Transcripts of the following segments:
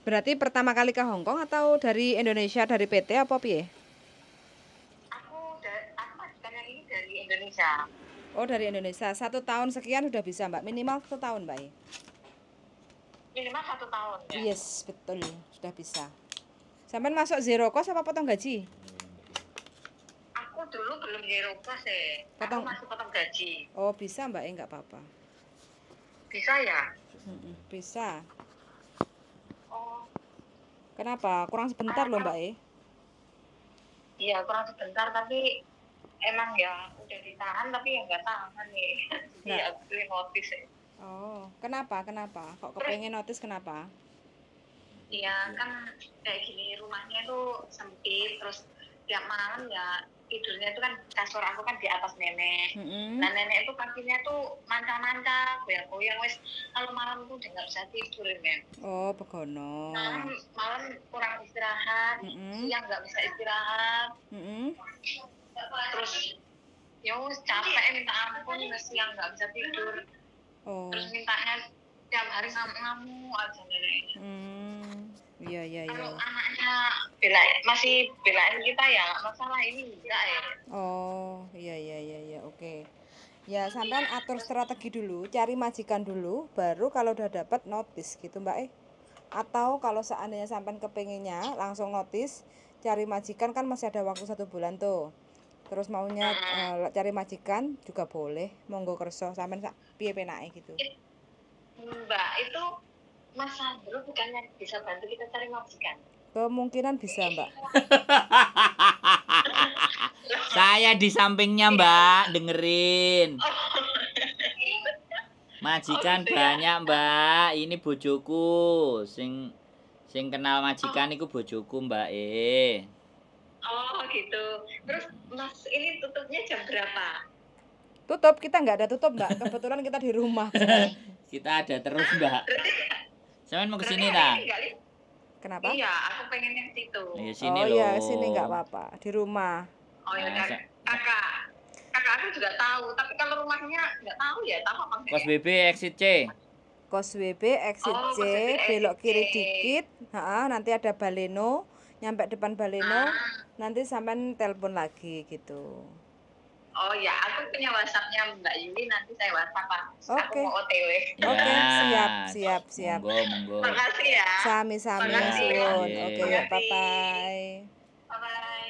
Berarti pertama kali ke Hong Kong atau dari Indonesia, dari PT apa piye? Aku majikan yang ini dari Indonesia. Oh, dari Indonesia. 1 tahun sekian udah bisa, Mbak. Minimal 1 tahun, Mbak. Minimal 1 tahun ya. Yes, betul. Sudah bisa. Sampai masuk zero cost apa potong gaji? Aku dulu belum zero cost ya. Aku masih potong gaji. Oh, bisa, Mbak. Enggak apa-apa. Bisa ya? Bisa. Oh. Kenapa? Kurang sebentar loh, Mbak. Iya, kurang sebentar tapi emang ya udah ditahan tapi ya nggak tahan nih. Jadi ya gue notice ya. Oh, kenapa? Kok kepengen notice kenapa? Iya, kan kayak gini rumahnya tuh sempit, terus tiap malam ya tidurnya itu kan kasur aku kan di atas nenek. Nah nenek itu kakinya tuh manca-manca, goyang-goyang wes. Kalau malam tuh udah nggak bisa tidur ya. Oh, begono. Malam kurang istirahat, siang nggak bisa istirahat. Terus ya wes capek minta ampun, siang nggak bisa tidur. Terus mintanya tiap hari ngamuk-ngamuk aja neneknya. Iya. Kalau anaknya masih belain kita ya masalah, ini enggak ya. Oh, iya, oke. Ya, sampean atur strategi dulu, cari majikan dulu, baru kalau udah dapat notice gitu, Mbak. Atau kalau seandainya sampean kepengennya langsung notice, cari majikan kan masih ada waktu 1 bulan tuh. Terus maunya cari majikan juga boleh, monggo kerso sampean piye penake gitu. Mbak, itu Mas Sandro bukannya bisa bantu kita cari majikan? Kemungkinan bisa, Mbak. Saya di sampingnya, Mbak, dengerin. Majikan banyak, Mbak. Ini bojoku. Sing kenal majikan iku bojoku, Mbak. Oh, gitu. Terus Mas ini tutupnya jam berapa? Tutup, kita nggak ada tutup, Mbak. Kebetulan kita di rumah. Kita ada terus, Mbak. Sampean mau kesini tak? Kenapa? Iya, aku pengen yang situ. Ya, sini oh loh. iya, sini nggak apa-apa, di rumah. Oh ya, kakak aku juga tahu, tapi kalau rumahnya nggak tahu ya, tahu apa enggak? Kos BB exit C. Kos WB exit C, belok kiri dikit, nanti ada Baleno, nyampe depan Baleno, nanti sampean telepon lagi gitu. Oh ya, aku punya WhatsApp-nya Mbak Yuli, nanti saya WhatsApp Pak. Oke. Aku mau OTW. Oke, siap. Monggo. Makasih ya. Sami-sami suwun. Oke, yuk, bye-bye. Bye-bye.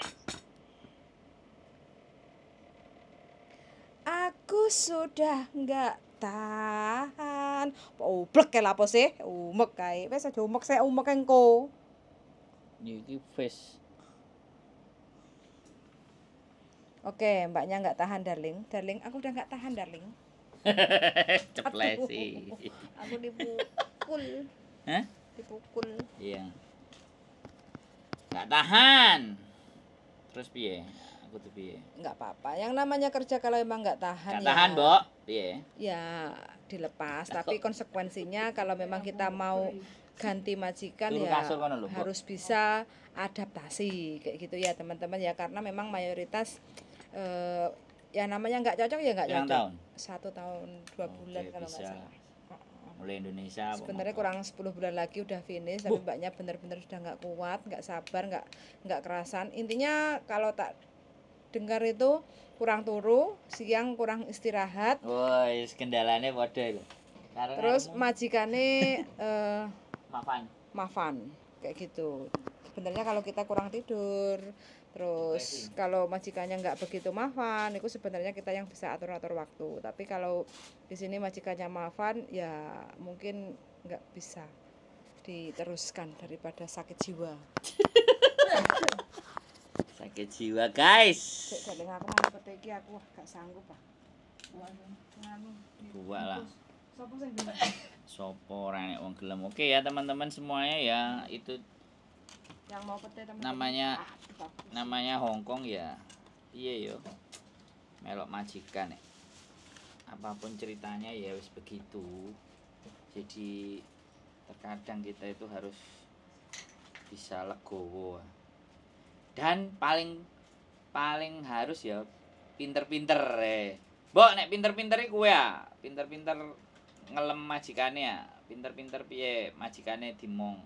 Aku sudah nggak tahan. Oblek kae lapo sih? Umek kae. Wis aja umek sik, umek engko. Iki face. Oke, mbaknya nggak tahan, darling. Darling, aku udah nggak tahan, darling. Ceplesi. Aku dipukul. Hah? Dipukul. Iya. Nggak tahan. Terus piye? Aku tuh piye? Nggak apa-apa. Yang namanya kerja kalau emang nggak tahan. Nggak tahan, Mbok. Piye? Ya dilepas. Tapi konsekuensinya kalau memang kita mau ganti majikan ya harus bisa adaptasi kayak gitu ya teman-teman ya, karena memang mayoritas ya namanya nggak cocok ya nggak cocok. Tahun? 1 tahun 2 bulan kalau nggak salah. Mulai Indonesia. Sebenarnya kurang 10 bulan lagi udah finish, tapi mbaknya bener-bener sudah nggak kuat, nggak sabar, nggak kerasan. Intinya kalau tak dengar itu kurang turu, siang kurang istirahat. Woi, kendalanya padha lho. Terus majikane Mafan kayak gitu. Sebenarnya kalau kita kurang tidur, terus kalau majikannya nggak begitu mafan, itu sebenarnya kita yang bisa atur-atur waktu. Tapi kalau di sini majikannya mafan, ya mungkin nggak bisa diteruskan daripada sakit jiwa. Sakit jiwa, guys. Sik aku mau pete iki aku gak sanggup, Pak. Buat lah. Sopo ora nek wong gelem. Oke ya teman-teman semuanya ya, itu yang mau pete teman-teman. Namanya Hong Kong ya. Iya yo. Melok majikan nek. Apapun ceritanya ya wis begitu. Jadi terkadang kita itu harus bisa legowo. Dan paling harus ya pinter-pinter Mbok nek pinter-pinter iku ya, pinter-pinter ngelem majikane ya, pinter-pinter piye majikane dimong.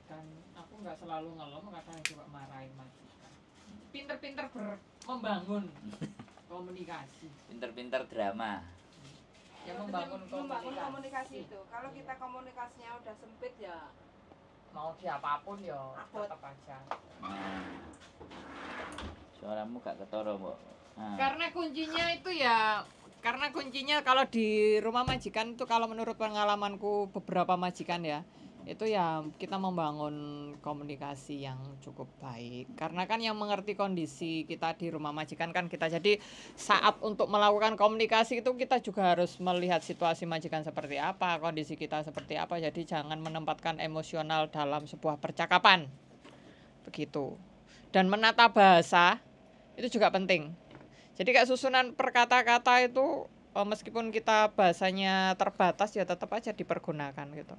majikan. Aku nggak selalu ngelom, kadang juga marahin majikan. Pinter-pinter membangun komunikasi. Pinter-pinter drama. Ya membangun komunikasi itu. Kalau kita komunikasinya udah sempit ya mau siapapun ya tetap aja. Suaramu gak ketara, Mbok. Nah. Karena kuncinya kalau di rumah majikan itu, kalau menurut pengalamanku beberapa majikan ya, itu ya kita membangun komunikasi yang cukup baik. Karena kan yang mengerti kondisi kita di rumah majikan kan kita. Jadi saat untuk melakukan komunikasi itu kita juga harus melihat situasi majikan seperti apa, kondisi kita seperti apa. Jadi jangan menempatkan emosional dalam sebuah percakapan. Begitu. Dan menata bahasa itu juga penting. Jadi kayak susunan perkata-kata itu meskipun kita bahasanya terbatas ya tetap aja dipergunakan gitu.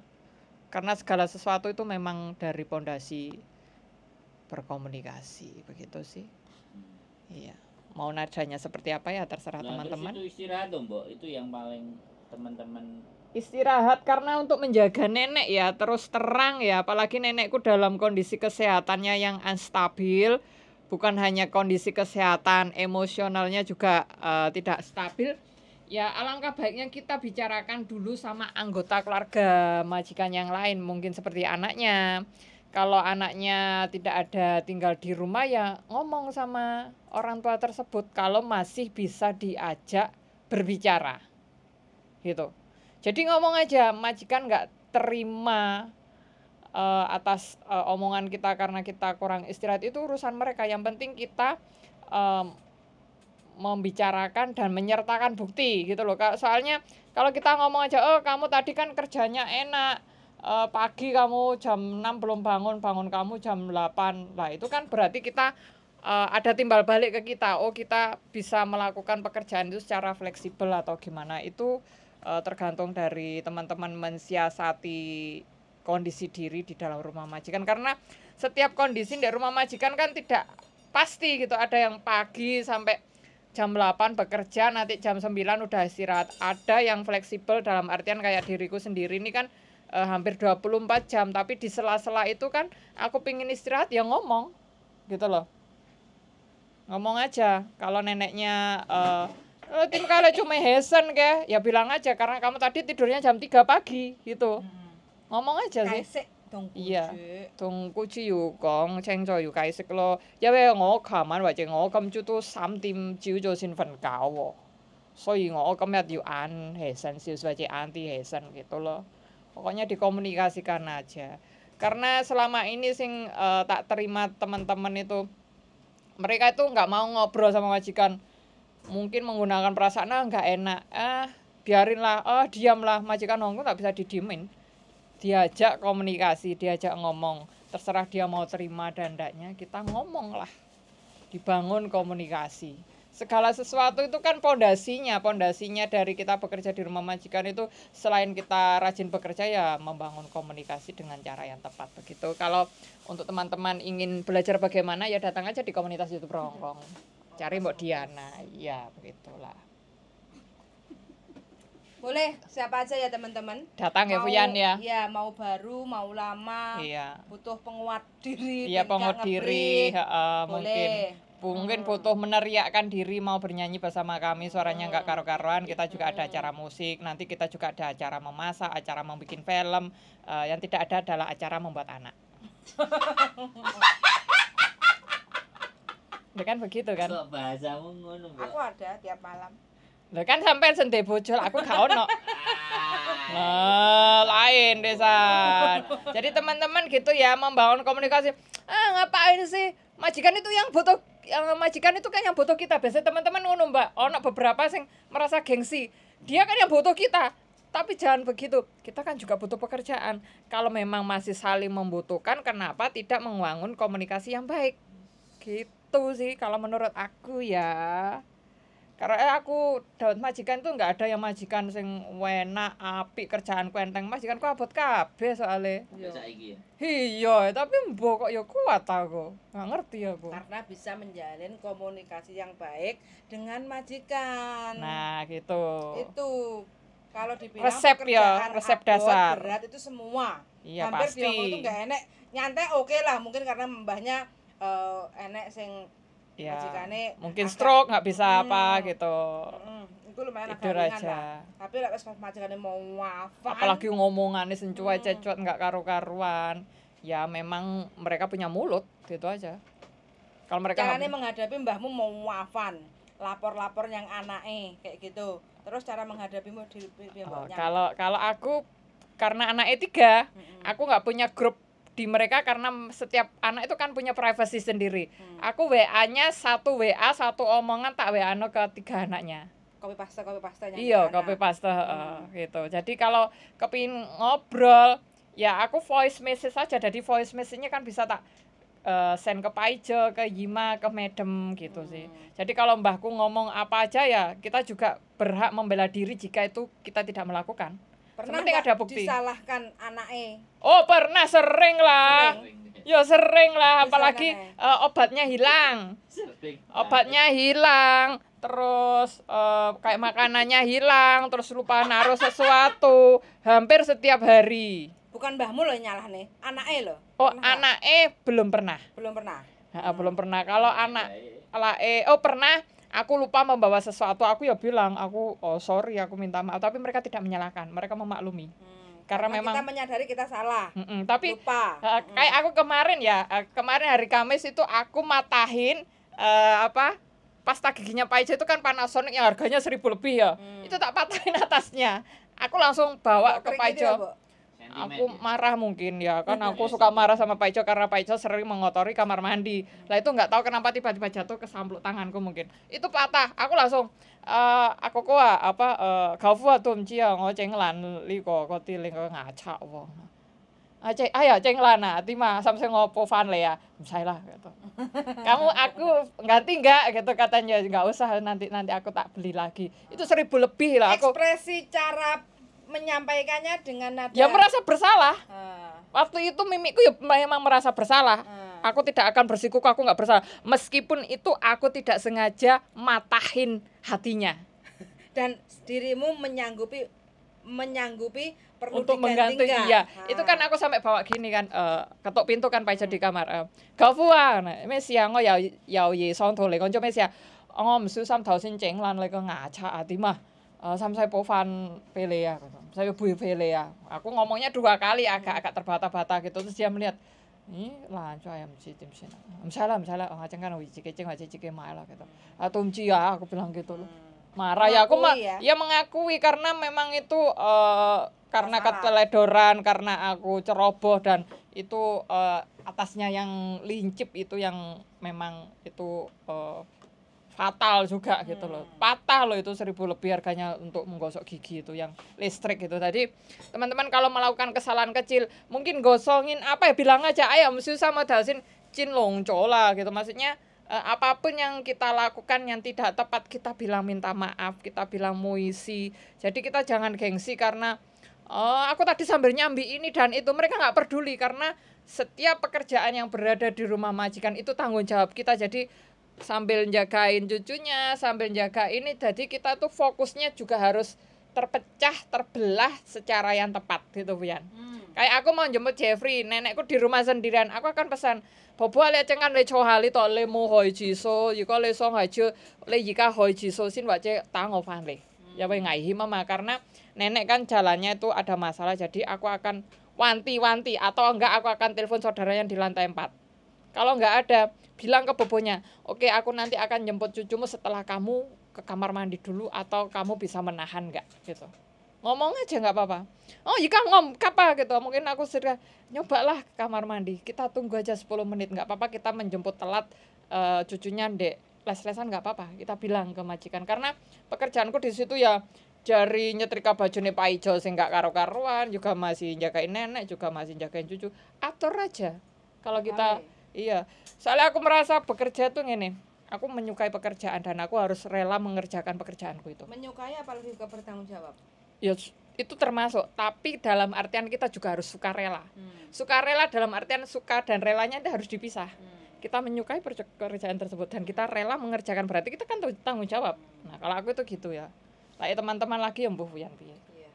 Karena segala sesuatu itu memang dari pondasi berkomunikasi, begitu sih. Iya. Mau nadanya seperti apa ya terserah teman-teman. Terus itu istirahat dong, Mbok. Itu yang paling teman-teman istirahat karena untuk menjaga nenek ya, terus terang ya, apalagi nenekku dalam kondisi kesehatannya yang unstabil, bukan hanya kondisi kesehatan, emosionalnya juga tidak stabil. Ya alangkah baiknya kita bicarakan dulu sama anggota keluarga majikan yang lain, mungkin seperti anaknya. Kalau anaknya tidak ada tinggal di rumah ya ngomong sama orang tua tersebut kalau masih bisa diajak berbicara gitu. Jadi ngomong aja, majikan nggak terima atas omongan kita karena kita kurang istirahat, itu urusan mereka. Yang penting kita membicarakan dan menyertakan bukti gitu loh. Soalnya kalau kita ngomong aja, oh kamu tadi kan kerjanya enak, pagi kamu jam 6 belum bangun kamu jam 8. Lah itu kan berarti kita ada timbal balik ke kita. Oh kita bisa melakukan pekerjaan itu secara fleksibel atau gimana. Itu tergantung dari teman-teman mensiasati kondisi diri di dalam rumah majikan. Karena setiap kondisi di rumah majikan kan tidak pasti gitu. Ada yang pagi sampai jam 8 bekerja, nanti jam 9 udah istirahat. Ada yang fleksibel dalam artian kayak diriku sendiri ini kan hampir 24 jam. Tapi di sela-sela itu kan aku pingin istirahat ya ngomong gitu loh. Ngomong aja. Kalau neneknya tim kalau cuma hesen ke, ya bilang aja karena kamu tadi tidurnya jam 3 pagi gitu. Ngomong aja sih. Iya.同姑豬要講清楚，要解釋咯。因為我琴晚或者我今朝都3點朝早先瞓覺喎，所以我今日要晏起身少少或者晏啲起身gitu loh. Pokoknya dikomunikasikan aja. Karena selama ini sing tak terima teman-teman itu, mereka itu nggak mau ngobrol sama majikan. Mungkin menggunakan perasaan nggak enak, biarinlah, diamlah, majikan Hongkong nggak bisa didiemin. Diajak komunikasi, diajak ngomong, terserah dia mau terima dan enggaknya, kita ngomong lah, dibangun komunikasi. Segala sesuatu itu kan pondasinya dari kita bekerja di rumah majikan itu, selain kita rajin bekerja ya membangun komunikasi dengan cara yang tepat begitu. Kalau untuk teman-teman ingin belajar bagaimana ya datang aja di komunitas YouTube Hongkong, cari Mbok Diana, ya begitulah. Boleh siapa aja ya teman-teman. Datang ya Fuyan ya. Iya, mau baru, mau lama. Iya. Butuh penguat diri. Iya, penguat diri, mungkin butuh meneriakkan diri, mau bernyanyi bersama kami, suaranya nggak karo-karoan. Kita juga ada acara musik, nanti kita juga ada acara memasak, acara membuat film. Yang tidak ada adalah acara membuat anak. Kan begitu kan? Kok bahasamu ngono, Mbak? Aku ada tiap malam. Lah kan sampean sendiri bojol, aku gak ono. Lain desan. Jadi teman-teman gitu ya, membangun komunikasi. Ngapain sih? Majikan itu yang butuh, majikan itu kan yang butuh kita. Biasanya teman-teman ngono, Mbak. Ono beberapa yang merasa gengsi. Dia kan yang butuh kita. Tapi jangan begitu. Kita kan juga butuh pekerjaan. Kalau memang masih saling membutuhkan, kenapa tidak membangun komunikasi yang baik? Gitu sih kalau menurut aku ya. Karena aku dapat majikan tuh nggak ada yang majikan sing enak, apik, kerjaanku enteng. Majikanku abot kabeh soalnya. Saiki ya. Iya, tapi mbok kok ya kuat aku. Nggak ngerti aku. Karena bisa menjalin komunikasi yang baik dengan majikan. Nah, gitu. Itu kalau dibilang resep ya, pekerjaan resep abot, dasar. berat itu semua. Iya Hampir pasti. di Hongkong itu nggak enek, nyantai oke lah, mungkin karena mbahnya enek sing Ya, majikane mungkin agak- stroke nggak bisa apa gitu. itu lumayan agak Tidur ringan aja. lah. Tapi lek wis majikane mau wafat. Apalagi ngomongannya sencuai cecot nggak karu-karuan. Ya memang mereka punya mulut gitu aja. Kalau mereka nggak carane menghadapi mbahmu mau wafan, lapor-lapor yang anake kayak gitu. Terus cara menghadapimu di Oh, mboknya. kalau aku karena anaknya 3, aku nggak punya grup di mereka karena setiap anak itu kan punya privasi sendiri. Aku WA-nya satu WA, satu omongan tak WA-no ke 3 anaknya. Copy paste yang Iya, anak. copy paste gitu. Jadi kalau kepingin ngobrol, ya aku voice message saja. Jadi voice message-nya kan bisa tak send ke Paijo, ke Yima, ke Madam gitu sih. Jadi kalau mbahku ngomong apa aja ya kita juga berhak membela diri jika itu kita tidak melakukan. Pernah Penting nggak ada bukti. disalahkan anake? Oh pernah, sering lah. Ya sering lah, apalagi obatnya hilang. Obatnya hilang, terus kayak makanannya hilang, terus lupa naruh sesuatu, hampir setiap hari. Bukan mbahmu loh yang nyalahne, anake loh. Oh, Pernah nggak? anaknya belum pernah. Belum pernah. Belum pernah. Kalau anak pernah aku lupa membawa sesuatu, aku ya bilang, aku sorry, aku minta maaf, tapi mereka tidak menyalahkan, mereka memaklumi. Karena memang kita menyadari kita salah. Tapi Lupa. kayak aku kemarin ya, kemarin hari Kamis itu aku matahin pasta giginya Paijo itu kan Panasonic yang harganya 1.000 lebih ya. Itu tak patahin atasnya. Aku langsung bawa ke Kering gitu Paijo. ya, Bu? Aku marah mungkin ya, kan aku suka marah sama Paijo karena Paijo sering mengotori kamar mandi. Lah itu nggak tahu kenapa tiba-tiba jatuh ke sampluk tanganku mungkin. Itu patah. Aku langsung aku kuah gafu atum cia ngoceng lan liko kotiling ngacak wong. Ayo cenglana tima sampai ngopo fan le ya. Saya lah gitu. Kamu aku ganti enggak gitu katanya, enggak usah nanti aku tak beli lagi. Itu 1.000 lebih lah aku. Ekspresi cara menyampaikannya dengan nada Ya merasa bersalah. Ah, Waktu itu mimikku ya memang merasa bersalah. Aku tidak akan bersikuku, aku nggak bersalah. Meskipun itu aku tidak sengaja matahin hatinya. dan dirimu menyanggupi perlu Untuk diganti mengganti nggak? iya. Ah. Itu kan aku sampai bawa gini kan, ketok pintu kan Paijo di kamar. Gafua, Mesia ngo ya ye song to le konco Mesia. Ngo msu sam tau sin cheng lan le ko ngaca ati mah. Sam saya pofan pele ya. Saya bui pele ya. Aku ngomongnya 2 kali agak terbata-bata gitu, terus dia melihat ini lanjut ayam si tim sini. Misalnya ngaceng kan wiji keceng wiji cike malah gitu. Tumci ya aku bilang gitu loh. Marah ya aku Mengakui ya? mengakui karena memang itu karena Masalah. keteledoran, karena aku ceroboh dan itu atasnya yang lincip itu yang memang itu fatal juga gitu loh. Patah loh itu 1.000 lebih harganya untuk menggosok gigi itu yang listrik gitu. Tadi teman-teman kalau melakukan kesalahan kecil mungkin gosongin apa ya bilang aja ayam susah sama dasin cin longco lah gitu. Maksudnya apapun yang kita lakukan yang tidak tepat kita bilang minta maaf, kita bilang muisi. Jadi kita jangan gengsi karena aku tadi sambil nyambi ini dan itu, mereka nggak peduli karena setiap pekerjaan yang berada di rumah majikan itu tanggung jawab kita. Jadi sambil jagain cucunya, sambil jaga ini, jadi kita tuh fokusnya juga harus terpecah, terbelah secara yang tepat gitu Wian. Kayak aku mau jemput Jeffrey, nenekku di rumah sendirian, aku akan pesan Bobo le cengan le chohali to le mo hoi jiso, yiko le song hai ju, le yika hoi jiso sin wace tango fan le. Ya we ngai mama karena nenek kan jalannya itu ada masalah, jadi aku akan wanti-wanti atau enggak aku akan telepon saudara yang di lantai 4. Kalau enggak ada, bilang ke bobonya, oke aku nanti akan jemput cucumu setelah kamu ke kamar mandi dulu atau kamu bisa menahan enggak gitu. Ngomong aja enggak apa-apa. Oh jika kapa gitu, mungkin aku sudah nyobalah ke kamar mandi, kita tunggu aja 10 menit, enggak apa-apa kita menjemput telat cucunya ndek les-lesan enggak apa-apa, kita bilang ke majikan. Karena pekerjaanku di situ ya dari nyetrika bajune Paijo sing enggak karo-karuan, juga masih jagain nenek, juga masih jagain cucu. Atur aja. Kalau kita iya, soalnya aku merasa bekerja tuh ngene. Aku menyukai pekerjaan dan aku harus rela mengerjakan pekerjaanku itu. Menyukai apa lebih ke bertanggung jawab? Ya itu termasuk, tapi dalam artian kita juga harus sukarela. Sukarela dalam artian suka dan relanya itu harus dipisah. Kita menyukai pekerjaan tersebut dan kita rela mengerjakan, berarti kita kan tanggung jawab. Nah, kalau aku itu gitu ya. Kayak teman-teman lagi yang mbuh piye. Iya.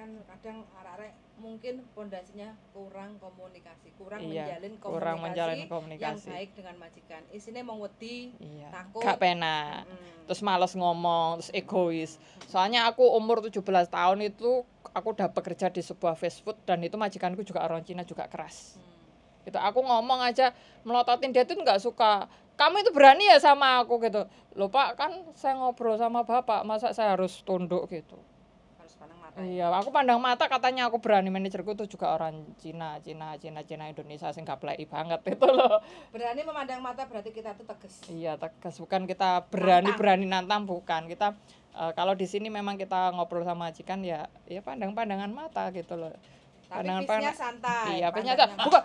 kan kadang arek-arek mungkin pondasinya kurang komunikasi, kurang Iya, menjalin kurang menjalin yang komunikasi. baik dengan majikan. Isine mau wedi, Iya. takut. Gak penak. Terus males ngomong, terus egois. Soalnya aku umur 17 tahun itu aku udah bekerja di sebuah fast food dan itu majikanku juga orang Cina juga keras. Gitu. Aku ngomong aja melototin dia tuh nggak suka. Kamu itu berani ya sama aku gitu. Loh Pak, kan saya ngobrol sama Bapak, masa saya harus tunduk gitu. Iya, aku pandang mata katanya aku berani, manajerku tuh juga orang Cina Indonesia sing gapleki banget itu loh. Berani memandang mata berarti kita tuh tegas. Iya, tegas, bukan kita berani nantang bukan. Kita kalau di sini memang kita ngobrol sama majikan ya pandang-pandangan mata gitu loh. Tapi pisnya santai. Iya, pisnya bukan.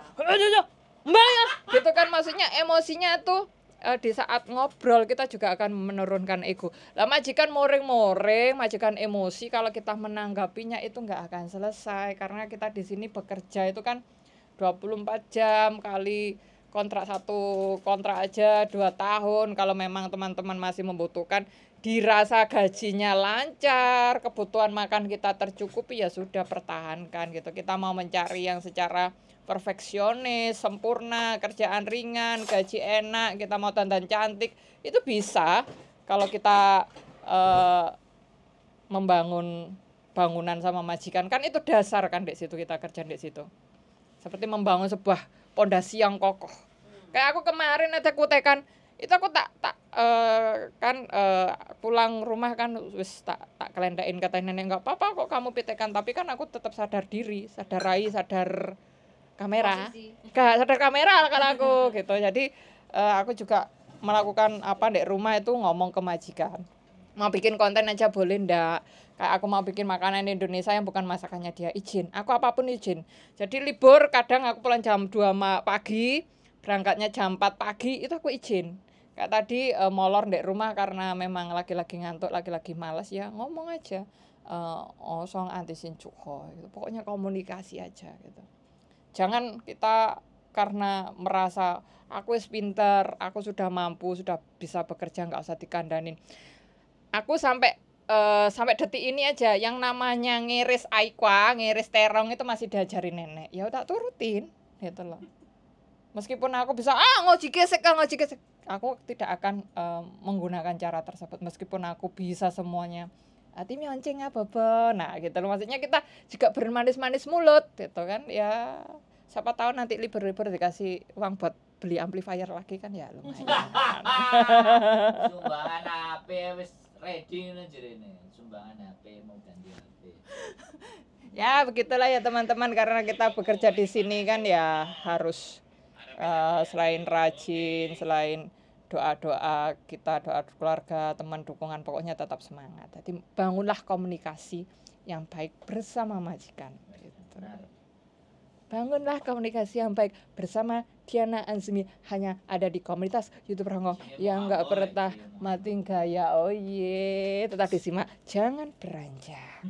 Mbak ya. Gitu kan maksudnya emosinya tuh di saat ngobrol kita juga akan menurunkan ego. Lah majikan moring-moring, majikan emosi kalau kita menanggapinya itu nggak akan selesai karena kita di sini bekerja itu kan 24 jam kali kontrak aja 2 tahun. Kalau memang teman-teman masih membutuhkan dirasa gajinya lancar, kebutuhan makan kita tercukupi ya sudah pertahankan gitu. Kita mau mencari yang secara perfeksionis, sempurna, kerjaan ringan, gaji enak, kita mau dandan cantik, itu bisa kalau kita membangun bangunan sama majikan kan itu dasar kan di situ kita kerja di situ. Seperti membangun sebuah pondasi yang kokoh. Kayak aku kemarin ada kutekan, itu aku pulang rumah kan wis tak kelendain kata nenek nggak apa-apa kok kamu pitekan, tapi kan aku tetap sadar diri, sadar kamera, gak sadar kamera kalau aku gitu. Jadi aku juga melakukan apa di rumah itu ngomong ke majikan. Mau bikin konten aja boleh ndak? Kayak aku mau bikin makanan Indonesia yang bukan masakannya dia, izin. Aku apapun izin. Jadi libur kadang aku pulang jam 2 pagi, berangkatnya jam 4 pagi, itu aku izin. Kayak tadi molor di rumah karena memang lagi-lagi ngantuk, lagi-lagi malas ya ngomong aja. Song antisin cuko gitu. Pokoknya komunikasi aja gitu. Jangan kita karena merasa aku wis pinter, aku sudah mampu, sudah bisa bekerja, nggak usah dikandanin. Aku sampai detik ini aja yang namanya ngiris aikwa, ngiris terong itu masih diajarin nenek. Ya udah turutin gitu loh. Meskipun aku bisa ngoji gesek, aku tidak akan menggunakan cara tersebut meskipun aku bisa semuanya. Hati mionceng apa nah gitu loh, maksudnya kita juga bermanis-manis mulut gitu kan ya, siapa tahu nanti libur-libur dikasih uang buat beli amplifier lagi kan ya lumayan. Sumbangan HP wis ready jerene, sumbangan HP mau ganti HP. Ya begitulah ya teman-teman, karena kita bekerja di sini kan ya harus selain rajin, selain doa-doa kita, doa keluarga, teman, dukungan, pokoknya tetap semangat. Jadi bangunlah komunikasi yang baik bersama majikan gitu. Bangunlah komunikasi yang baik bersama Diana Anzumi, hanya ada di komunitas YouTube Ronggo yang enggak pernah mati gaya. Oh tetap disimak, jangan beranjak.